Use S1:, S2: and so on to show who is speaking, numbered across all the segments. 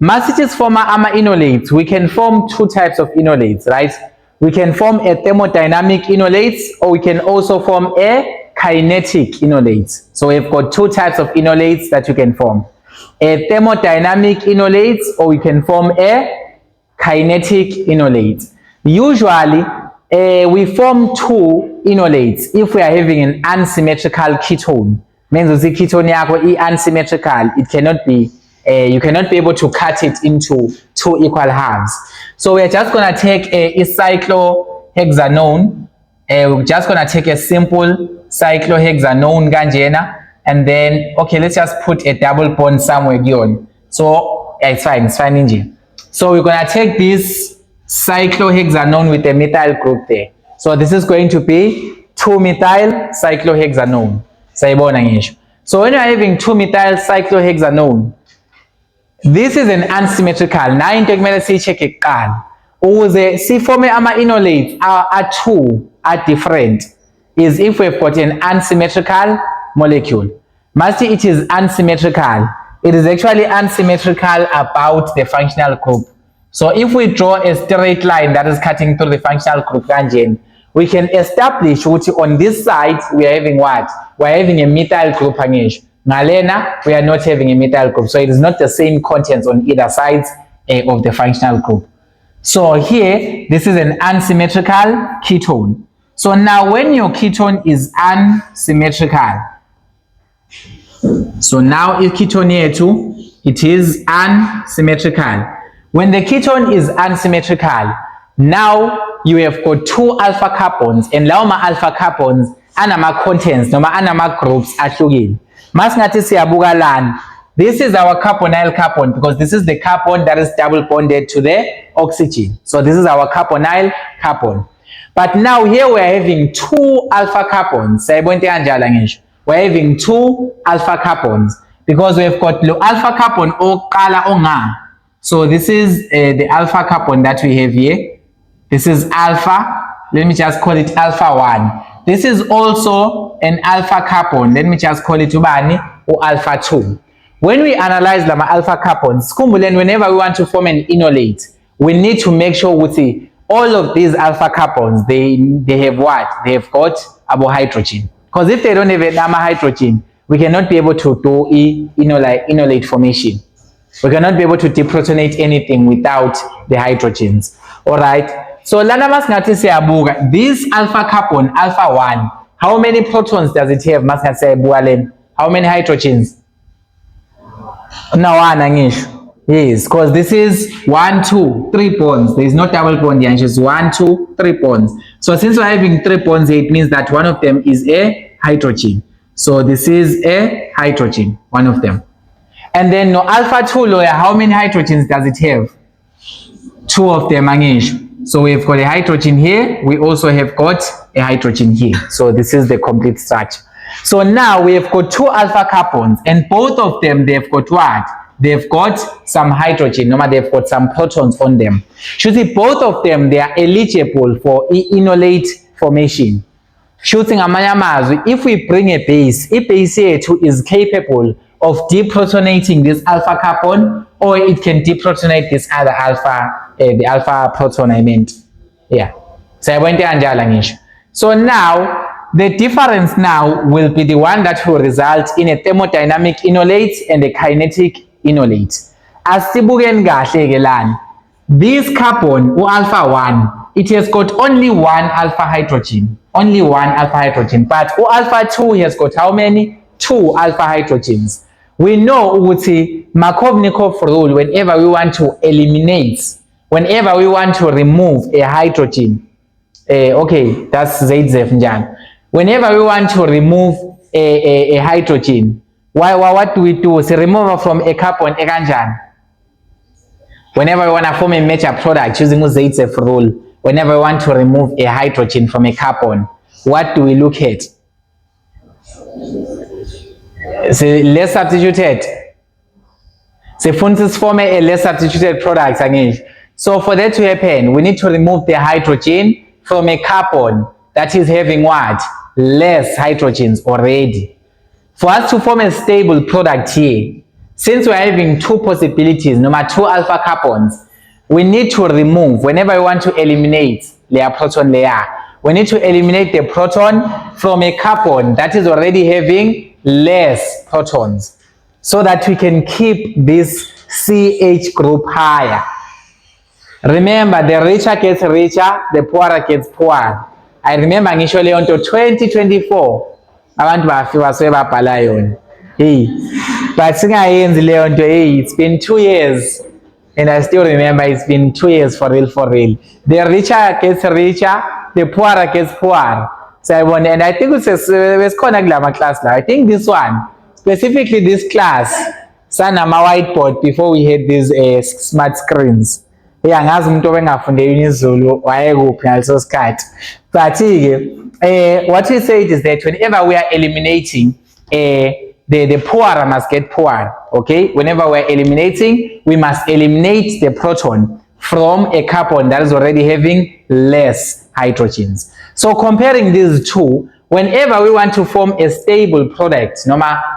S1: Masithi sifoma ama-enolates, we can form two types of enolates, right? We can form a thermodynamic enolate, or we can also form a kinetic enolate. So we've got two types of enolates that you can form. A thermodynamic enolate, or we can form a kinetic enolate. Usually, we form two enolates if we are having an unsymmetrical ketone. Means the ketone yako is unsymmetrical. It cannot be, you cannot be able to cut it into two equal halves. So we're just going to take a cyclohexanone. We're just going to take a simple cyclohexanone ganjena, and then, okay, let's just put a double bond somewhere here. So yeah, it's fine indeed. So we're going to take this cyclohexanone with a methyl group there. So this is going to be 2-methyl cyclohexanone. So when you're having 2-methyl cyclohexanone, this is an unsymmetrical. Now into kumele siyi-check kuqala ukuze sifome ama-enolates are two are different is if we've got an unsymmetrical molecule. Masithi it is unsymmetrical. It is actually unsymmetrical about the functional group. So if we draw a straight line that is cutting through the functional group tangent, we can establish which on this side we are having what? We are having a methyl group angish. Ngalena, we are not having a methyl group. So it is not the same contents on either sides of the functional group. So here, this is an unsymmetrical ketone. So now when your ketone is unsymmetrical, so now if ketone here too, it is unsymmetrical. When the ketone is unsymmetrical, now you have got two alpha carbons, and lauma alpha carbons anama contents noma anama groups ahlukile. Masingathi siyabuka lana, this is our carbonyl carbon because this is the carbon that is double bonded to the oxygen. So this is our carbonyl carbon. But now here we are having two alpha carbons. We're having two alpha carbons because we've got the alpha carbon oqala onga. So this is the alpha carbon that we have here. This is alpha. Let me just call it alpha 1. This is also an alpha carbon. Let me just call it ubani or alpha 2. When we analyze the alpha carbons, whenever we want to form an enolate, we need to make sure we see all of these alpha carbons, they have what? They have got about hydrogen. Because if they don't have a hydrogen, we cannot be able to do enolate formation. We cannot be able to deprotonate anything without the hydrogens. Alright? So this alpha carbon, alpha 1, how many protons does it have? How many hydrogens? No, yes, because this is 1, 2, 3 bonds. There is no double bond here, just 1, 2, 3 bonds. So since we're having 3 bonds here, it means that one of them is a hydrogen. So this is a hydrogen, one of them. And then no alpha 2 lawyer, how many hydrogens does it have? 2 of them, Mangesh. So we've got a hydrogen here. We also have got a hydrogen here. So this is the complete structure. So now we have got 2 alpha carbons, and both of them, they've got what? They've got some hydrogen, they've got some protons on them. Shooting both of them, they are eligible for enolate formation. Shooting amanyamazu, if we bring a base here too is capable of deprotonating this alpha carbon, or it can deprotonate this other alpha, the alpha proton I meant. Yeah. So I went there. So now the difference now will be the one that will result in a thermodynamic enolate and a kinetic enolate. As sibuken kahle ke lana, this carbon alpha 1, it has got only one alpha hydrogen, but alpha 2 has got how many? 2 alpha hydrogens. We know uthi Markovnikov rule, whenever we want to eliminate, whenever we want to remove a hydrogen, okay, that's ZZF njani. Whenever we want to remove a hydrogen, what do we do? We remove from a carbon ekanjani. Whenever we want to form a major product using ZZF rule, whenever we want to remove a hydrogen from a carbon, what do we look at? So less substituted. So funds form a less substituted product again. So for that to happen, we need to remove the hydrogen from a carbon that is having what? Less hydrogens already. For us to form a stable product here, since we're having two possibilities, two alpha carbons, we need to remove, whenever we want to eliminate their proton layer, we need to eliminate the proton from a carbon that is already having less protons, so that we can keep this CH group higher. Remember, the richer gets richer, the poorer gets poorer. I remember ngisho leyo nto 2024 abantu bafika sebabhala yona. Hey, but singayenzi leyo nto. Hey, it's been 2 years and I still remember it's been 2 years for real, for real. The richer gets richer, the poorer gets poorer. So I wonder, and I think it's khona kulama class la. I think this one, specifically this class, sanama whiteboard before we had these smart screens. Yeah, angazi umuntu obengafunde isiZulu wayekuphi ngaleso sikhathi. But what we said is that whenever we are eliminating, the poorer must get poorer. Okay, whenever we're eliminating, we must eliminate the proton from a carbon that is already having less hydrogens. So comparing these two, whenever we want to form a stable product,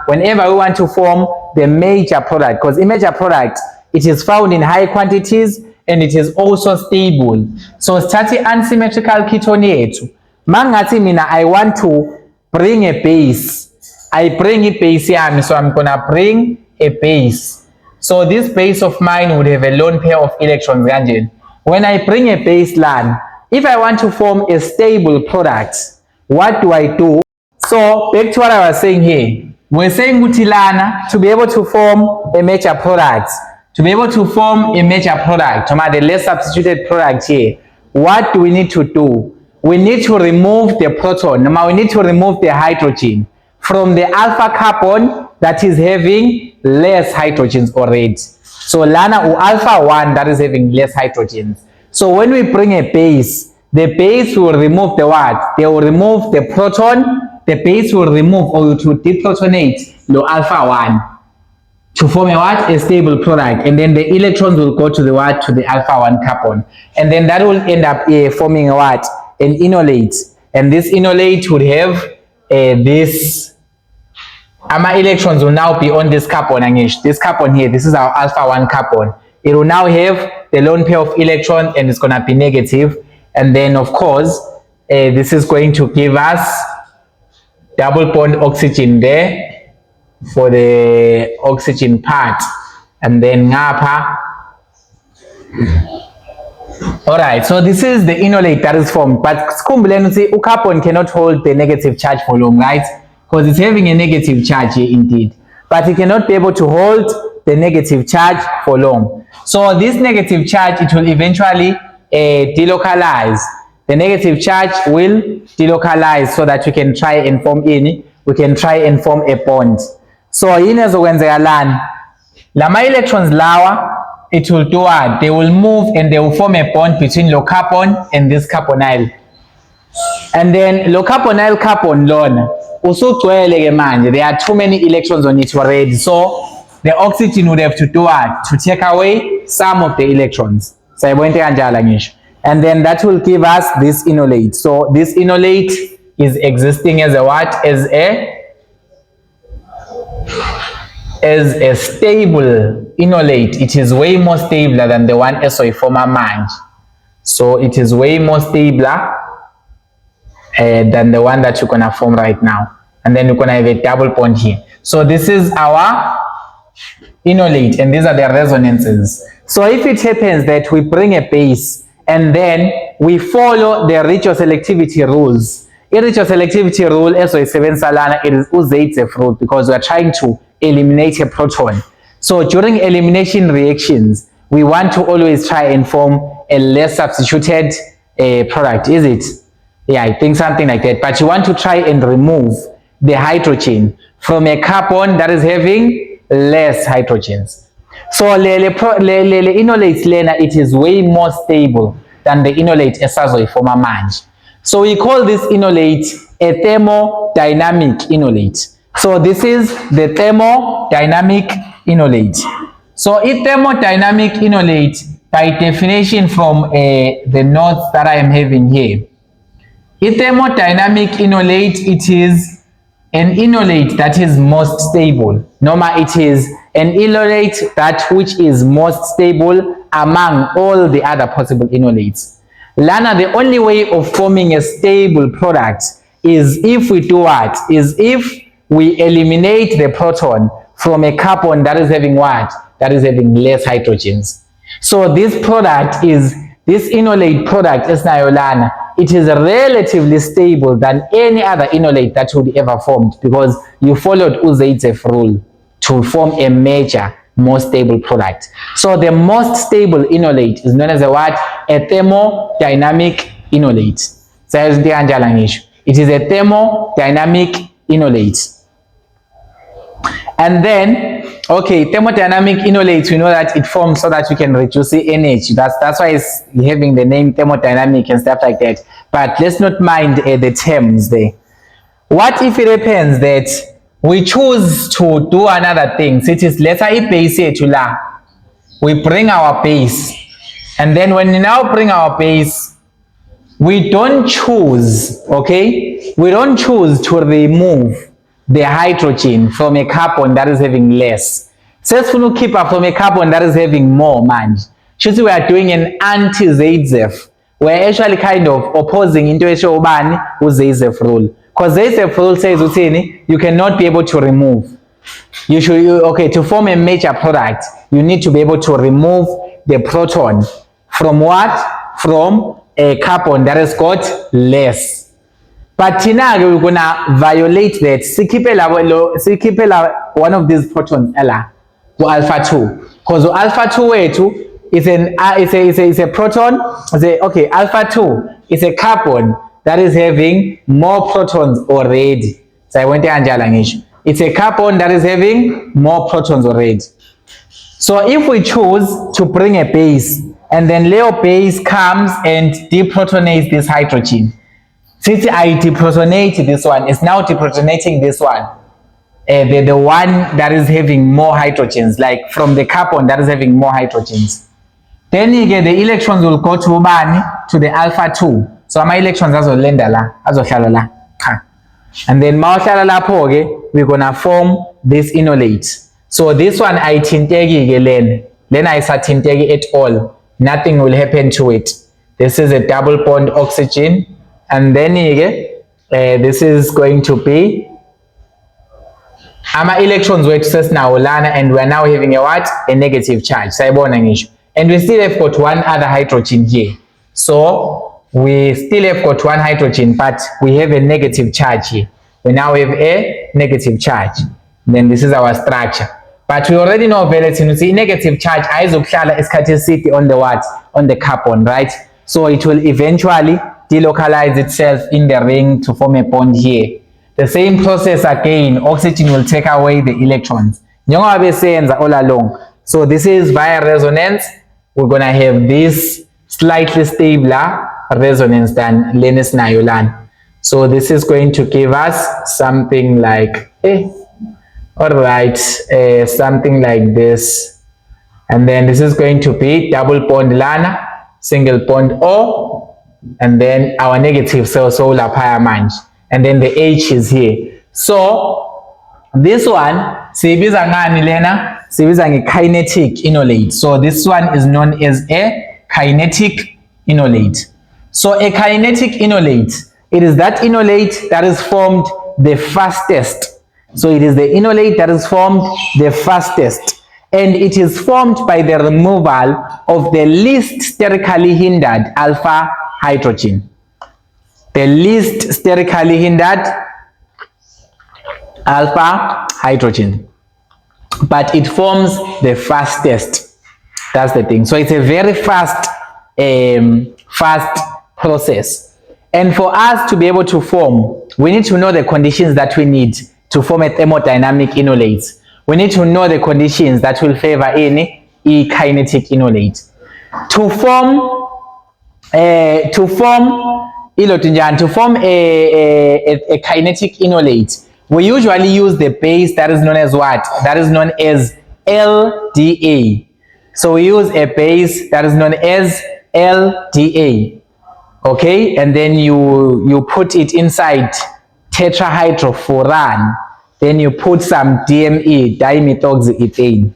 S1: whenever we want to form the major product, because a major product, it is found in high quantities and it is also stable. So starting unsymmetrical ketone yethu, mangathi mina I want to bring a base, I bring a base yami, so I'm gonna bring a base. So this base of mine would have a lone pair of electrons. When I bring a base line, if I want to form a stable product, what do I do? So back to what I was saying here, we're saying Utilana, to be able to form a major product, the less substituted product here, what do we need to do? We need to remove the proton. We need to remove the hydrogen from the alpha carbon that is having less hydrogens already. So lana u alpha 1 that is having less hydrogens. So when we bring a base, the base will remove the what? They will remove the proton. The base will remove, or to deprotonate the alpha 1 to form a what? A stable product. And then the electrons will go to the what? To the alpha 1 carbon. And then that will end up forming a what? An enolate. And this enolate would have this. My electrons will now be on this carbon. This carbon here, this is our alpha 1 carbon. It will now have the lone pair of electrons and it's going to be negative. And then, of course, this is going to give us double bond oxygen there for the oxygen part. And then ngapha. Alright, so this is the enolate that is formed. But carbon cannot hold the negative charge for long, right? Because it's having a negative charge here indeed. But it cannot be able to hold the negative charge for long. So this negative charge, it will eventually delocalize. The negative charge will delocalize so that we can try and form a bond. So in lama electrons lawa, it will do what? They will move and they will form a bond between low carbon and this carbonyl. And then low carbonyl carbon lona. There are too many electrons on it already. So the oxygen would have to do what? To take away some of the electrons. And then that will give us this enolate. So this enolate is existing as a what? As a stable enolate. It is way more stable than the one SOE former mange. So it is way more stable than the one that you're gonna form right now. And then you're gonna have a double bond here. So this is our enolate and these are the resonances. So if it happens that we bring a base and then we follow the Richo selectivity rules. Richo selectivity rule, SO7 salana, it is Uzaitsev rule because we are trying to eliminate a proton. So during elimination reactions, we want to always try and form a less substituted product, is it? Yeah, I think something like that. But you want to try and remove the hydrogen from a carbon that is having less hydrogens. So enolate lena, it is way more stable than the enolate esazoe former mange. So we call this enolate a thermodynamic enolate. So this is the thermodynamic enolate. So a thermodynamic enolate, by definition from the notes that I am having here, a thermodynamic enolate, it is an enolate that is most stable. Normal, it is an enolate that which is most stable among all the other possible enolates. Lana, the only way of forming a stable product is if we do what? Is if we eliminate the proton from a carbon that is having what? That is having less hydrogens. So this product is, this enolate product is Lana, it is relatively stable than any other enolate that would ever formed, because you followed Uzaitsev rule to form a major, more stable product. So the most stable enolate is known as a what? A thermodynamic enolate. It is a thermodynamic enolate. And then, okay, thermodynamic enolates, we know that it forms so that you can reduce the energy. That's why it's having the name thermodynamic and stuff like that. But let's not mind the terms there. What if it happens that we choose to do another thing? So it is, let's say base here to la. We bring our base, and then when we now bring our base, we don't choose, okay? We don't choose to remove the hydrogen from a carbon that is having less. So let's keep up from a carbon that is having more, man. We are doing an anti-Zaitsev. We're actually kind of opposing into a show ban with Zaitsev rule. Because Zaitsev rule says you cannot be able to remove. You should, okay, to form a major product, you need to be able to remove the proton from what? From a carbon that has got less. But now we're gonna violate that. One of these protons, alpha 2, because alpha 2 is a proton. Okay, alpha 2 is a carbon that is having more protons already. So I went to it's a carbon that is having more protons already. So if we choose to bring a base, and then Leo base comes and deprotonates this hydrogen. Since I deprotonate this one, it's now deprotonating this one. The one that is having more hydrogens, like from the carbon that is having more hydrogens. Then you get the electrons will go to the alpha 2. So my electrons as well, and then we're gonna form this enolate. So this one I tintegi then I tintegi at all. Nothing will happen to it. This is a double bond oxygen, and then this is going to be our electrons were to now and we're now having a what? A negative charge. And we still have got one other hydrogen here. So we still have got one hydrogen, but we have a negative charge here. We now have a negative charge. Then this is our structure. But we already know very negative charge is on the what? On the carbon, right? So it will eventually delocalize itself in the ring to form a bond here. The same process again, oxygen will take away the electrons. All along. So this is via resonance. We're gonna have this slightly stabler resonance than Linus Nayolan. So this is going to give us something like, alright, something like this. And then this is going to be double bond Lana, single bond O, and then our negative cell solar pyramid. And then the H is here. So this one, sibiza a kinetic enolate. So this one is known as a kinetic enolate. So a kinetic enolate, it is that enolate that is formed the fastest. So it is the enolate that is formed the fastest, and it is formed by the removal of the least sterically hindered alpha hydrogen. The least sterically hindered alpha hydrogen, but it forms the fastest. That's the thing. So it's a very fast process, and for us to be able to form, we need to know the conditions that we need to form a thermodynamic enolate. We need to know the conditions that will favor any kinetic enolate. To form a kinetic enolate, we usually use the base that is known as what? That is known as LDA. So we use a base that is known as LDA. Okay, and then you put it inside tetrahydrofuran, then you put some DME, dimethoxyethane.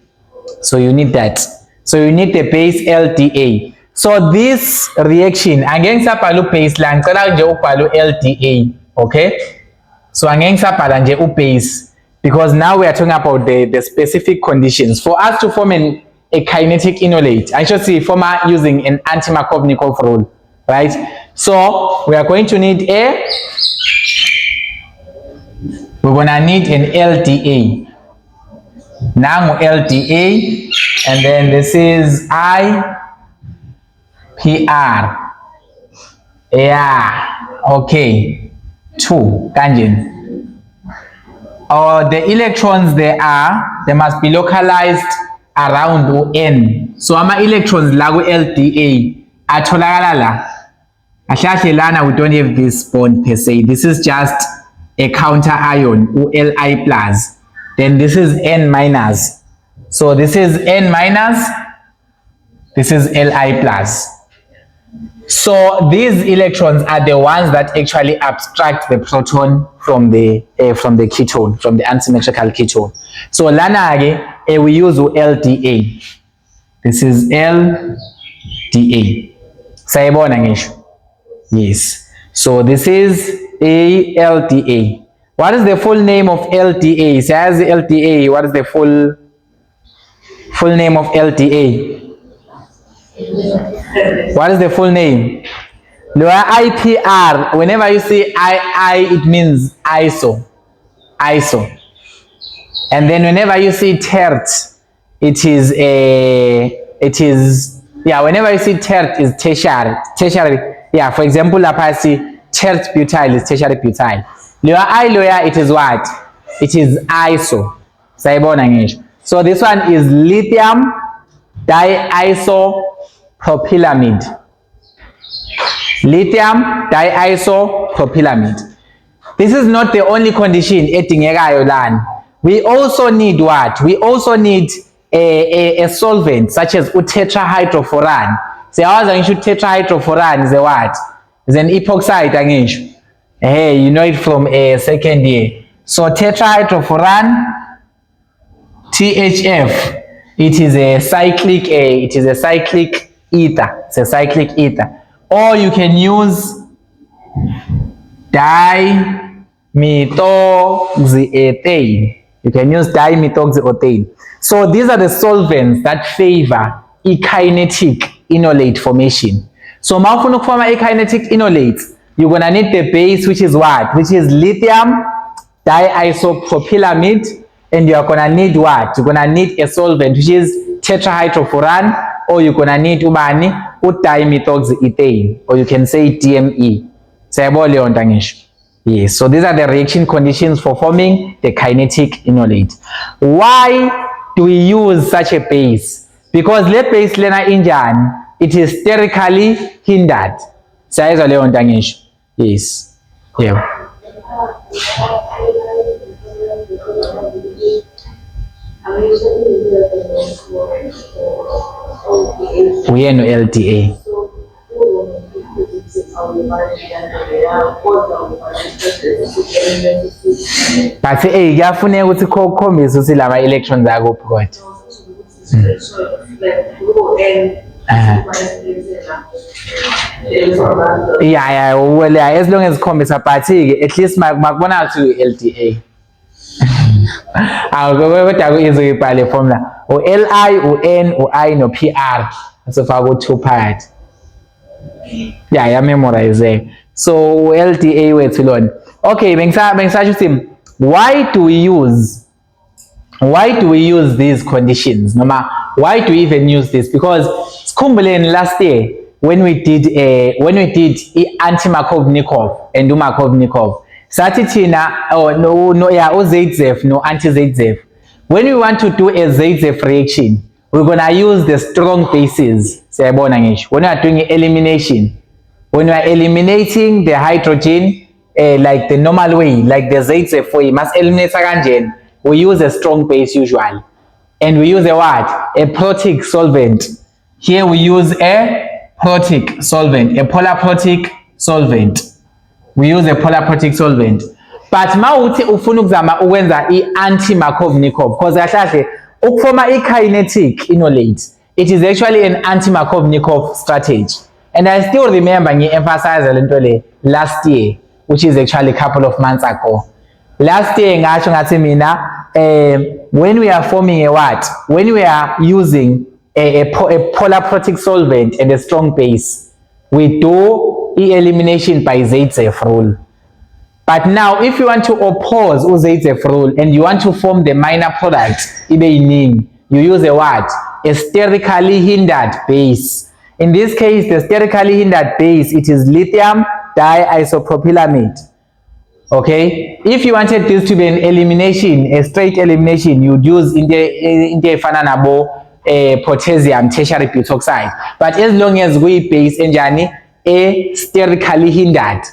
S1: So you need that. So you need the base LDA. So this reaction, angeke ngisabhala base la, ngicela nje ubhale LDA, okay? So angeke ngisabhala nje base, because now we are talking about the specific conditions. For us to form a kinetic enolate, I should say former using an anti-Markovnikov rule, right? So we are going to need we're gonna need an LDA. Now LDA, and then this is IPR. Yeah, okay. 2, kanjani. The electrons they must be localized around N. So ama electrons la ku LDA atholakala la. Ahlahle lana we don't have this bond per se. This is just a counter ion, Li plus. Then this is N minus. So this is N minus, this is Li plus. So these electrons are the ones that actually abstract the proton from the ketone, from the antisymmetrical ketone. So lana we use LDA. This is LDA. Sayibona ngisho? Yes. So this is LDA. What is the full name of LDA? Says LDA. What is the full name of LDA? What is the full name? Lower IPR. Whenever you see I, it means iso. And then whenever you see tert, whenever you see tert is tertiary. Yeah, for example, I see tert butyl is tertiary butyl. Lower it is what? It is iso. So this one is lithium diisopropylamide. Lithium diisopropylamide. This is not the only condition edingekayo lana. We also need what? We also need a solvent such as tetrahydrofuran. Siyawazi ngisho tetrahydrofuran is a what? Is an epoxide angisho. Hey, you know it from second year. So tetrahydrofuran, THF, it is a cyclic ether. It's a cyclic ether. Or you can use dimethoxyethane. You can use dimethoxyethane. So these are the solvents that favor kinetic enolate formation. So mawufuna ukufoma kinetic enolate, you're gonna need the base, which is what? Which is lithium diisopropylamide, and you're gonna need what? You're gonna need a solvent, which is tetrahydrofuran, or you're gonna need dimethoxyethane, or you can say DME. Yes, so these are the reaction conditions for forming the kinetic enolate. Why do we use such a base? Because the base lena injan, it is sterically hindered. Yes. Yeah. We are no LDA. But kuyafuneka ukuthi ukhombise ukuthi lama electrons akuphi kodwa. Yeah, well, as long as khombisa, but at least makubona to LDA. Kodwa izibhale formula Li, N, I no PR. So far 2 part. Yeah, memorize. So LDA wethu lona. Okay, bengisasho ukuthi why do we use these conditions? Noma, why do we even use this? Because sikhumbuleni last year when we did anti-Markovnikov and Markovnikov, sathi thina ZZEF no anti-ZZEF. When we want to do a ZZEF reaction, we're gonna use the strong bases. Siyabona ngisho. When we are doing elimination, when we are eliminating the hydrogen like the normal way, like the ZZEF way, must eliminate kanjani, we use a strong base usually. And we use a what? A protic solvent. Here we use a protic solvent, a polar protic solvent. We use a polar protic solvent. but mawuthi ufuna ukuzama ukwenza i-anti-Markovnikov, because kahle ukufoma i-kinetic inolate, it is actually an anti-Markovnikov strategy. And I still remember ngi-emphasize lento le last year, which is actually a couple of months ago. Last year ngasho ngathi mina when we are forming a what? When we are using a polar protic solvent and a strong base, we do elimination by Zaitsev rule. But now if you want to oppose Zaitsev rule and you want to form the minor product, you use a what? A sterically hindered base. In this case, the sterically hindered base, it is lithium diisopropylamide. Okay, if you wanted this to be an elimination, a straight elimination, you'd use potassium tertiary butoxide. But as long as we base enjani a sterically hindered.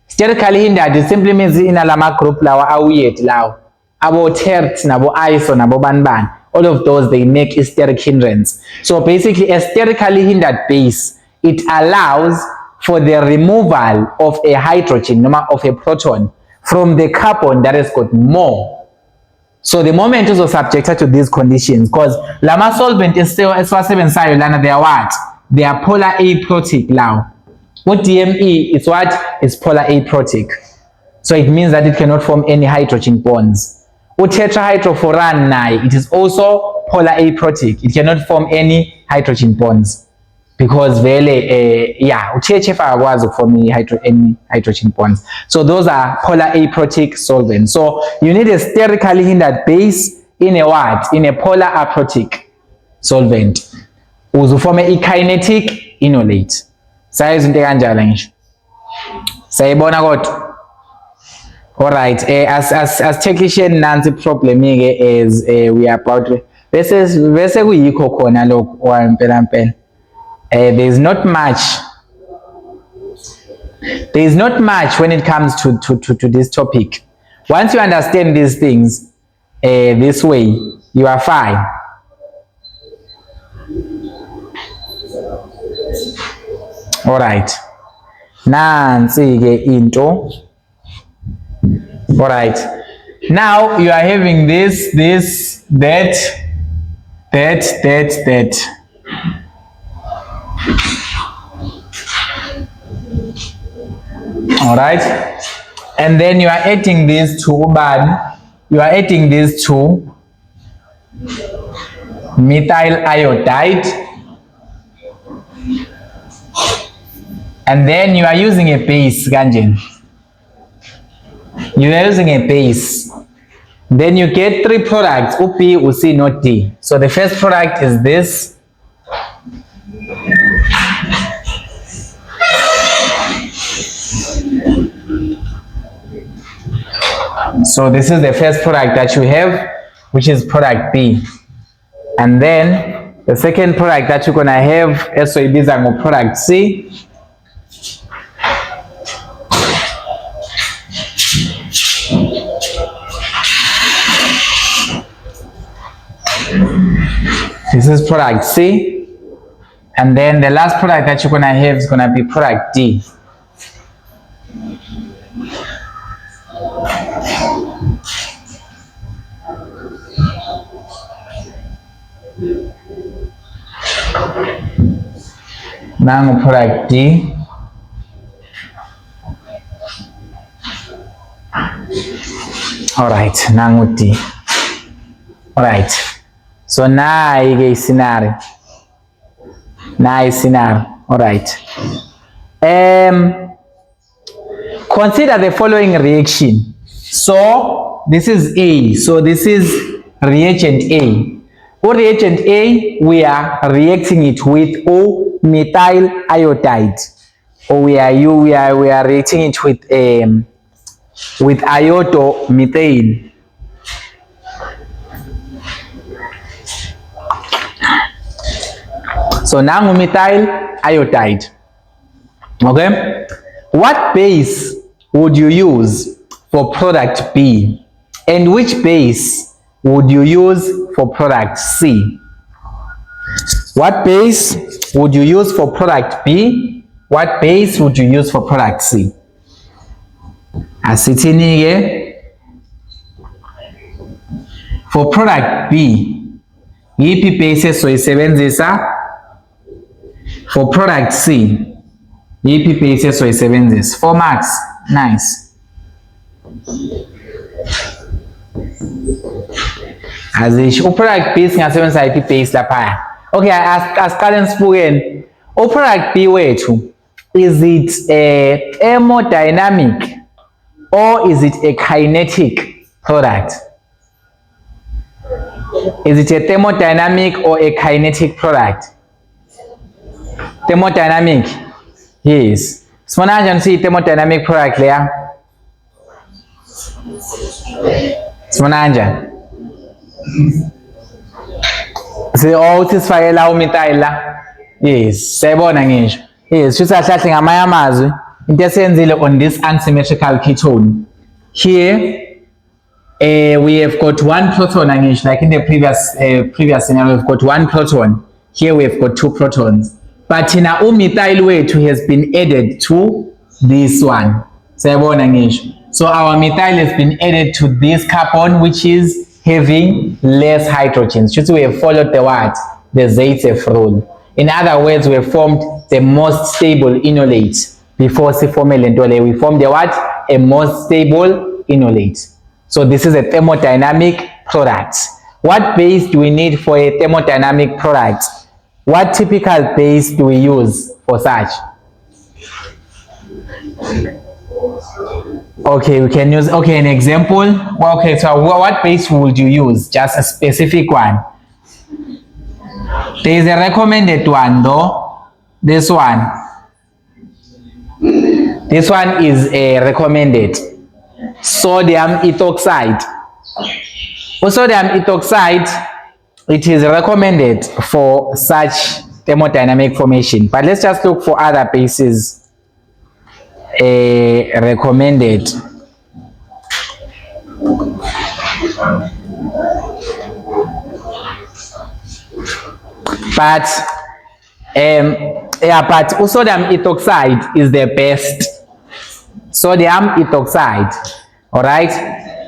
S1: Sterically hindered simply means in alama group lawa awuyet law. Abo tert nabo iso nabo banban. All of those they make a steric hindrance. So basically a sterically hindered base, it allows for the removal of a hydrogen, of a proton, from the carbon that has got more. So the moment is subjected to these conditions, because lama solvent is still lana they are what? They are polar aprotic now. What DME is what? Is polar aprotic. So it means that it cannot form any hydrogen bonds. Tetrahydrofuran, it is also polar aprotic. It cannot form any hydrogen bonds. Because was for me any hydrogen bonds. So those are polar aprotic solvents. So you need a sterically hindered base in a what? In a polar aprotic solvent. Form a kinetic inolate. Size into kanjalo ngisho. Sayibona kodwa. Alright, as technician nansi problem is we are about bese kuyikho khona lokho wampela mpela. There's not much when it comes to this topic. Once you understand these things this way, you are fine. All right. Nansi ke into. All right. Now you are having this, that. All right, and then you are adding these to methyl iodide, and then you are using a base, ganjin. You are using a base. Then you get three products, UP, UC, not D. So the first product is this. So this is the first product that you have, which is product B. And then the second product that you're going to have is product C. This is product C. And then the last product that you're going to have is going to be product D. Now product D. All right, now D. All right. So now I scenario. All right. Consider the following reaction. So this is A. So this is reagent A. For reagent A, we are reacting it with O-methyl iodide, or we are reacting it with iodomethane. So now methyl iodide. Okay, what base would you use for product B, and which base would you use for product C? What base would you use for product B? What base would you use for product C? Asithini-ke for product B, yiphi base esoyisebenzisa? For product C, yiphi base esoyisebenzisa? 4 marks. Nice. Azisho product B singasebenzisa yiphi base lapha? Okay, asiqale sibukeni. Product B wethu, is it a thermodynamic or is it a kinetic product? Is it a thermodynamic or a kinetic product? Thermodynamic. Yes. Sifuna kanjani siyi thermodynamic product leya? Sifuna kanjani? Uthi sifake la umethyl la. Yes, sayibona ngisho. Yes, shuthi ahlahle ngamanye amazwi into esenzile on this unsymmetrical ketone. Here we have got one proton angisho, like in the previous scenario we've got one proton. Here we have got 2 protons. But na umethyl wethu has been added to this one. Sayibona ngisho. So our methyl has been added to this carbon which is having less hydrogens. Shuthi we have followed the what? The Zaitsev rule. In other words, we have formed the most stable enolate before we formed the what? A most stable enolate. So this is a thermodynamic product. What base do we need for a thermodynamic product? What typical base do we use for such? Okay, we can use, okay, an example. Well, okay, so what base would you use? Just a specific one. There is a recommended one though. This one is a recommended sodium ethoxide. For sodium ethoxide, it is recommended for such thermodynamic formation. But let's just look for other bases recommended. But sodium ethoxide is the best. Sodium ethoxide, all right.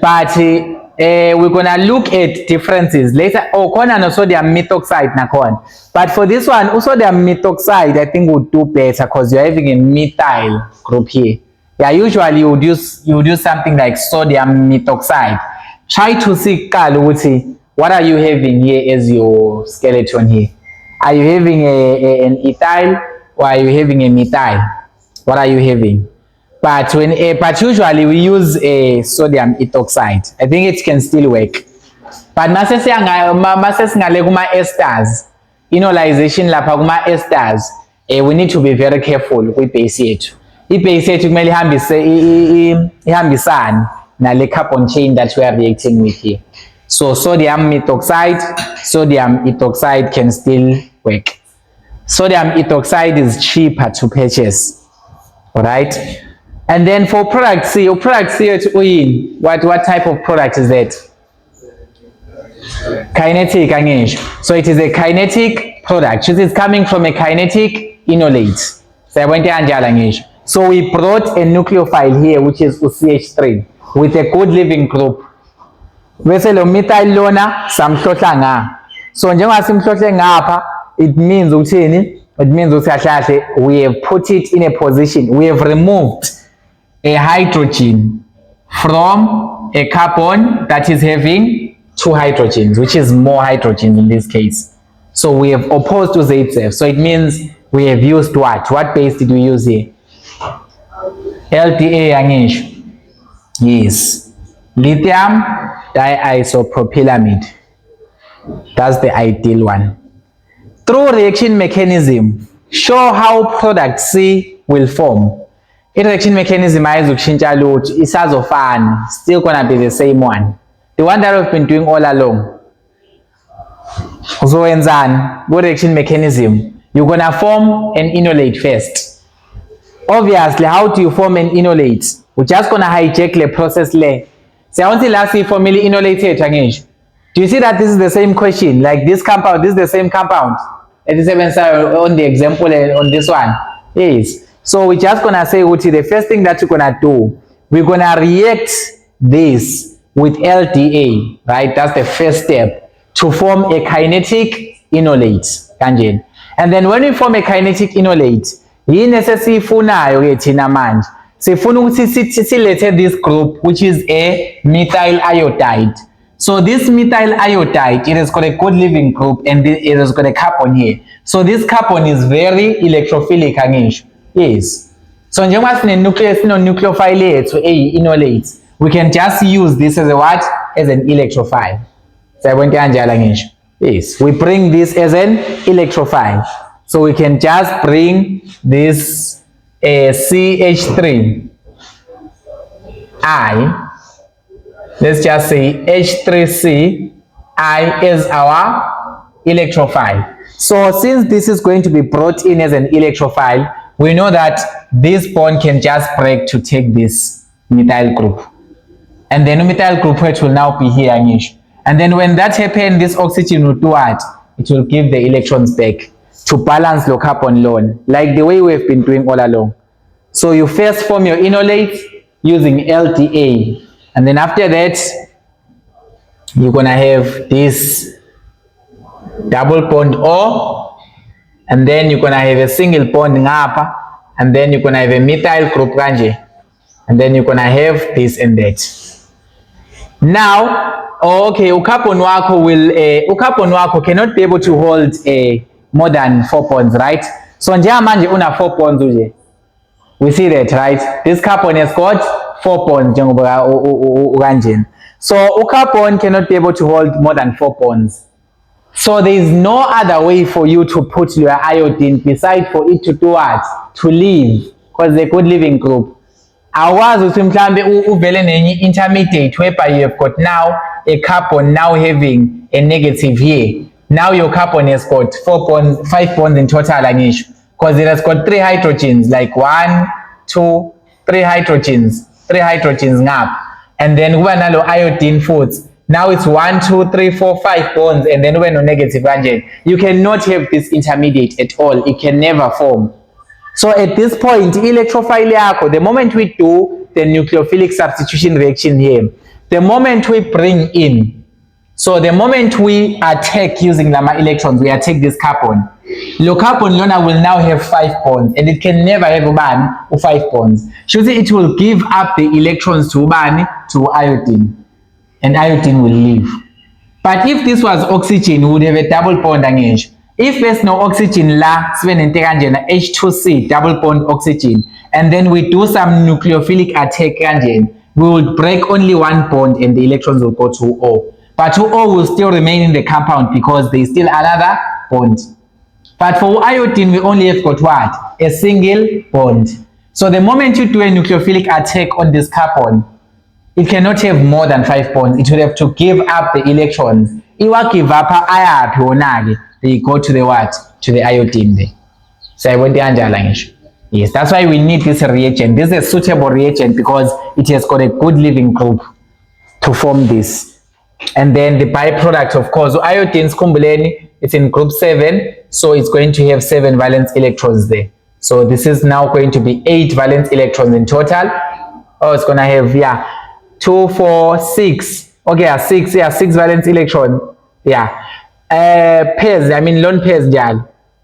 S1: But we're gonna look at differences later. Oh, corner no sodium methoxide nakon. But for this one, sodium methoxide, I think would do better because you're having a methyl group here. Yeah, usually you would use something like sodium methoxide. Try to see what are you having here as your skeleton here. Are you having an ethyl or are you having a methyl? What are you having? But usually we use a sodium ethoxide. I think it can still work. But masesingale kuma esters, enolization lapha kuma esters, we need to be very careful with base yethu. I-base yethu kumele ihambisane nale carbon chain that we are reacting with here. So sodium ethoxide can still work. Sodium ethoxide is cheaper to purchase. Alright? And then for product C, what type of product is that? Kinetic, angish. So it is a kinetic product. It is coming from a kinetic enolate. So we brought a nucleophile here which is UCH3 with a good living group. Bese lo methyl lona samhlohla nga. So njengoba simhlohle ngapha, it means uthini? It means ukuthi we have put it in a position, we have removed a hydrogen from a carbon that is having 2 hydrogens, which is more hydrogens in this case. So we have opposed to Zaitsev. So it means we have used what? What base did we use here? LDA angish. Yes. Lithium diisopropylamide. That's the ideal one. Through reaction mechanism, show how product C will form. Reaction mechanism is still gonna be the same one. The one that we've been doing all along. So in good reaction mechanism, you're gonna form an enolate first. Obviously, how do you form an enolate? We're just gonna hijack the process layer. So until last see formally enolated again. Do you see that this is the same question? Like this compound, this is the same compound. 87 on the example on this one. Yes. So we're just gonna say, Uti, the first thing that you're gonna do, we're gonna react this with LDA, right? That's the first step to form a kinetic enolate. And then when we form a kinetic enolate, yini esesifunayo ke thina manje? Sifuna ukuthi silethe this group which is a methyl iodide. So this methyl iodide, it has got a good living group and it has got a carbon here. So this carbon is very electrophilic angisho. Yes. So njengoba nucleophile yethu enolate, we can just use this as a what? As an electrophile. Sayabona kanjalo ngisho. Yes, we bring this as an electrophile. So we can just bring this CH3 I, let's just say H3C I as our electrophile. So since this is going to be brought in as an electrophile, we know that this bond can just break to take this methyl group. And then the methyl group which will now be here. And then when that happens, this oxygen will do what? It will give the electrons back to balance the carbon loan, like the way we've been doing all along. So you first form your enolate using LDA. And then after that, you're going to have this double bond O. And then you're going to have a single bond ngapha. And then you're going to have a methyl group kanje. And then you're going to have this and that. Now, okay, carbon wako cannot be able to hold more than 4 bonds, right? So njengoba manje una 4 bonds uje. We see that, right? This carbon has got 4 bonds njengoba kanjena. So carbon cannot be able to hold more than 4 bonds. So there is no other way for you to put your iodine beside for it to do what? To live, because they're a good living group. Awaz ukuthi mhlambe uvele nenye intermediate whereby you have got now a carbon now having a negative here. Now your carbon has got 5 bonds in total angisho, because it has got 3 hydrogens, like 1, 2, 3 hydrogens ngapha. And then kuba nalo iodine futhi. Now it's 1, 2, 3, 4, 5 bonds, and then when no negative angle, you cannot have this intermediate at all. It can never form. So at this point, electrophile yakho, the moment we do the nucleophilic substitution reaction here, the moment we bring in, so the moment we attack using Lama electrons, we attack this carbon. The carbon lona will now have 5 bonds, and it can never have 5 bonds. Should say it will give up the electrons to iodine, and iodine will leave. But if this was oxygen, we would have a double bond again. If there's no oxygen la, H2C, double bond oxygen, and then we do some nucleophilic attack, we will break only 1 bond and the electrons will go to O. But 2O will still remain in the compound because there is still another bond. But for iodine, we only have got what? A single bond. So the moment you do a nucleophilic attack on this carbon, it cannot have more than 5 bonds. It will have to give up the electrons. They go to the what? To the iodine there. So I want the anjala. Yes, that's why we need this reagent. This is a suitable reagent because it has got a good living group to form this. And then the byproduct, of course, iodine's kumbuleni, it's in group 7, so it's going to have 7 valence electrons there. So this is now going to be 8 valence electrons in total. Oh, it's gonna have 2, 4, 6. Okay, 6, 6 valence electron. Pairs, I mean lone pairs,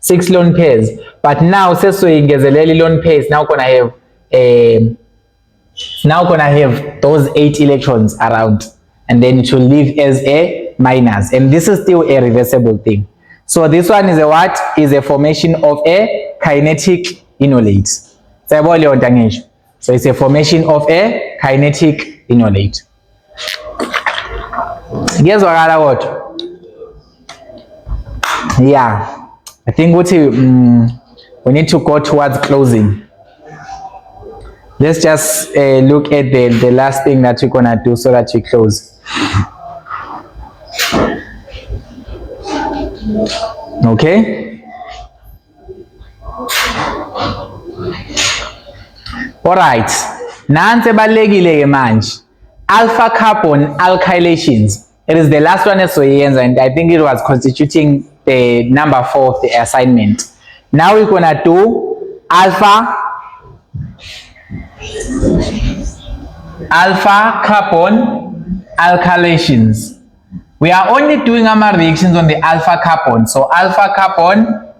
S1: 6 lone pairs. But now, since we ngezelele lone pairs, now gonna have those 8 electrons around, and then it will leave as a minus, and this is still a reversible thing. So this one is a what? Is a formation of a kinetic enolate. So it's a formation of a kinetic enolate. Guess what? Yeah, I think we need to go towards closing. Let's just look at the last thing that we're gonna do so that we close. Okay. All right. Nanse balekile manje. Alpha carbon alkylations. It is the last one as well, and I think it was constituting the number 4 of the assignment. Now we're gonna do alpha alpha carbon alkylations. We are only doing our reactions on the alpha carbon. So alpha carbon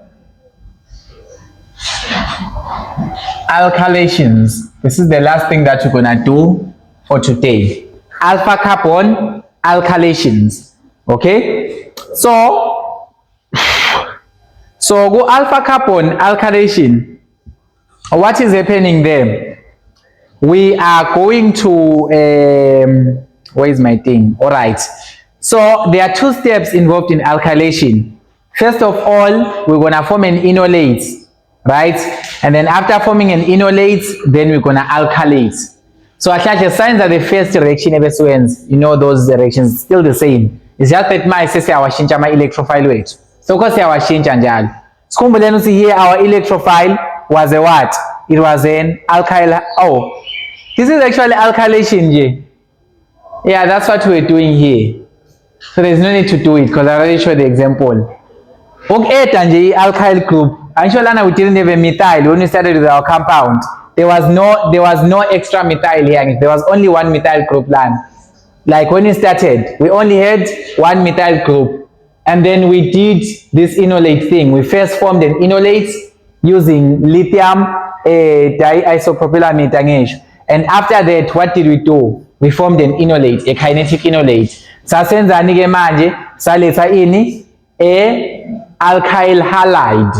S1: alkylations. This is the last thing that we're gonna do for today. Alpha carbon alkylations. Okay, so go alpha carbon alkylation. What is happening there? We are going to where is my thing? All right, so there are two steps involved in alkylation. First of all, we're gonna form an enolate, right? And then after forming an enolate, then we're gonna alkylate. So actually, signs are the first reaction ever ends. You know those reactions still the same. It's just that my says our shincha my electrophile weight. So because our shincha njalo. Sikhumbuleni ukuthi here our electrophile was a what? It was an alkyl. Oh, this is actually alkylation here. Yeah, that's what we're doing here. So there's no need to do it because I already showed the example. Okay, alkyl group. Actually, we didn't have a methyl when we started with our compound. There was no extra methyl here. There was only one methyl group land. Like when we started, we only had one methyl group, and then we did this enolate thing. We first formed an enolate using lithium diisopropylamide, and after that, what did we do? We formed an enolate, a kinetic enolate. Sasenzani ke manje saletha ini alkyl halide.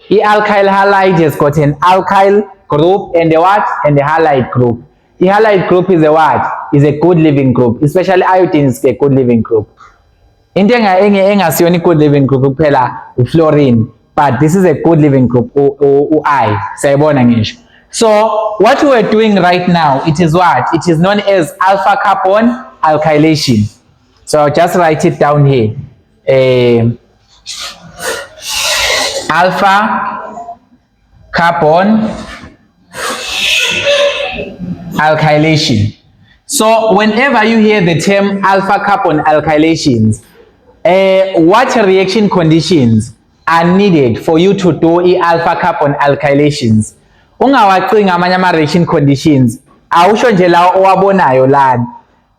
S1: The alkyl halide has got an alkyl group and the what? And the halide group. The halide group is a what? Is a good living group. Especially iodine is a good living group. Into engasiyona good living group kuphela fluorine, but this is a good living group. I sayibona ngisho. So what we are doing right now, it is what? It is known as alpha carbon alkylation. So I'll just write it down here. Alpha carbon alkylation. So whenever you hear the term alpha carbon alkylations, what reaction conditions are needed for you to do alpha carbon alkylations? Ungawacinga amanye ama reaction conditions awusho nje lawo owabonayo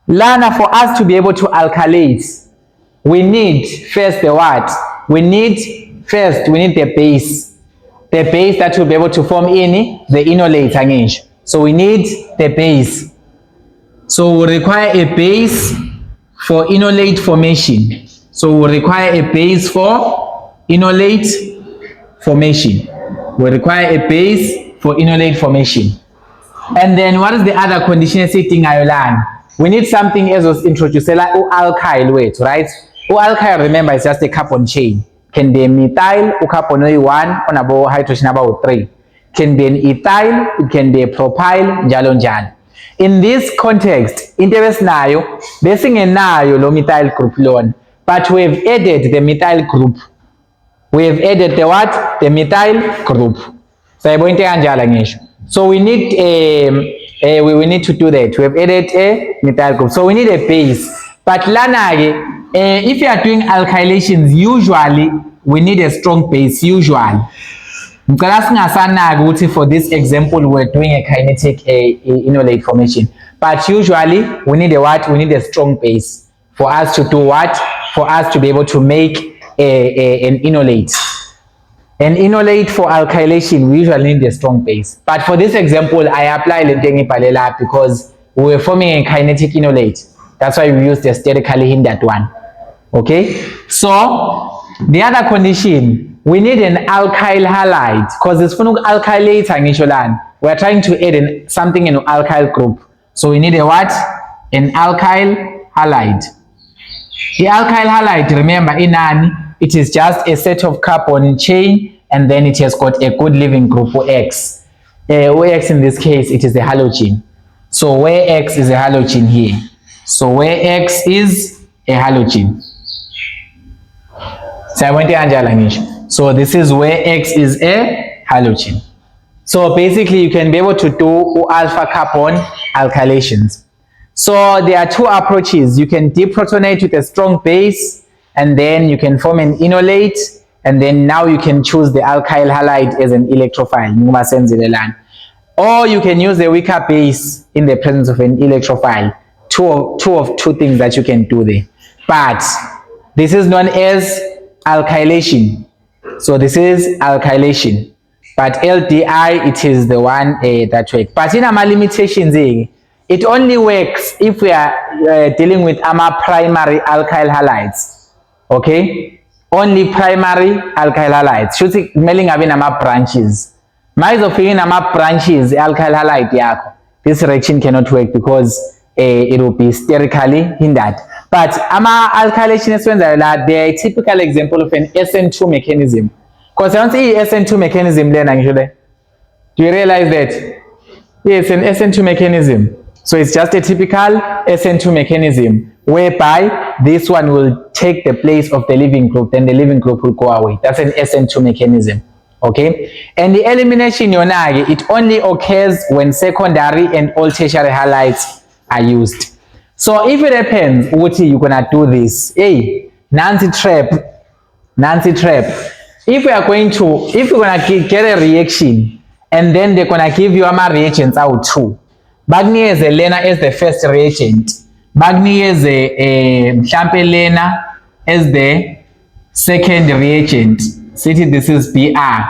S1: lana for us to be able to alkylate, we need first the what? We need the base that will be able to form in the enolate again. So we need the base. So we require a base for enolate formation. So we require a base for enolate formation. We require a base for enolate formation. And then what is the other condition sitting ayolan? We need something else was introduced like alkyl weight, right? Alkyl, remember, is just a carbon chain. Can be a methyl, carbon 1 on about hydrogen about 3. Can be an ethyl, it can be a propyl, njalo njalo. In this context, interest nayo, basing nayo lo methyl group lone, but we have added the methyl group. We have added the what? The methyl group. So we need we need to do that. We have added a methyl group. So we need a base. But if you are doing alkylations, usually we need a strong base. Usually. For this example, we're doing a kinetic enolate formation. But usually we need a what? We need a strong base for us to do what? For us to be able to make an enolate. An enolate for alkylation, we usually need a strong base. But for this example, I apply Lentengi Palela because we're forming a kinetic enolate. That's why we use the sterically hindered one. Okay? So, the other condition, we need an alkyl halide because it's for alkylate and we're trying to add something in an alkyl group. So, we need a what? An alkyl halide. The alkyl halide, remember, it is just a set of carbon chain and then it has got a good living group for X. X in this case, it is a halogen. So where X is a halogen here. So where X is a halogen. So this is where X is a halogen. So basically you can be able to do alpha carbon alkylations. So there are two approaches. You can deprotonate with a strong base and then you can form an enolate, and then now you can choose the alkyl halide as an electrophile. or you can use a weaker base in the presence of an electrophile. Two things that you can do there. But this is known as alkylation. So this is alkylation. But LDI, it is the one that works. But in our limitations, it only works if we are dealing with our primary alkyl halides. Okay? Only primary alkyl halides. Should mailing having our branches. Mais of in our branches, alkyl halide, this reaction cannot work because it will be sterically hindered. But our alkylation is when they are a typical example of an SN2 mechanism. Because once SN2 mechanism, then actually, do you realize that? It's an SN2 mechanism. So it's just a typical SN2 mechanism whereby this one will take the place of the leaving group, then the leaving group will go away. That's an SN2 mechanism. Okay, and the elimination yonage, it only occurs when secondary and all tertiary halides are used. So if it happens, you're gonna do this. Hey, Nancy trap. If we're gonna get a reaction and then they're gonna give you our reagents out too. Bagni is a Lena as the first reagent. Bagni is a Lena as the second reagent. City, this is BR.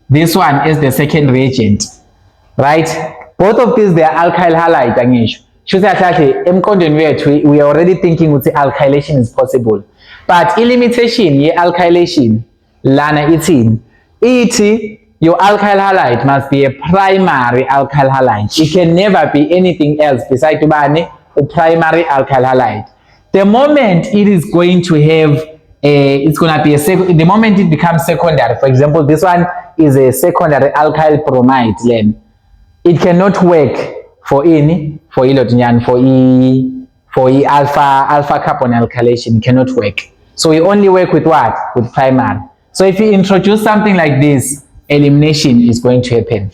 S1: This one is the second reagent, right? Both of these, they are alkyl halide. We are already thinking with the alkylation is possible. But limitation, alkylation, lana eating. Your alkyl halide must be a primary alkyl halide. It can never be anything else besides a primary alkyl halide. The moment it is going to have it's going to be the moment it becomes secondary, for example, this one is a secondary alkyl bromide, then it cannot work for alpha carbon alkylation. It cannot work. So we only work with what? With primary. So if you introduce something like this, elimination is going to happen.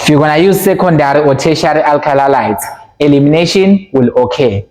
S1: If you're going to use secondary or tertiary alkyl halides, elimination will occur.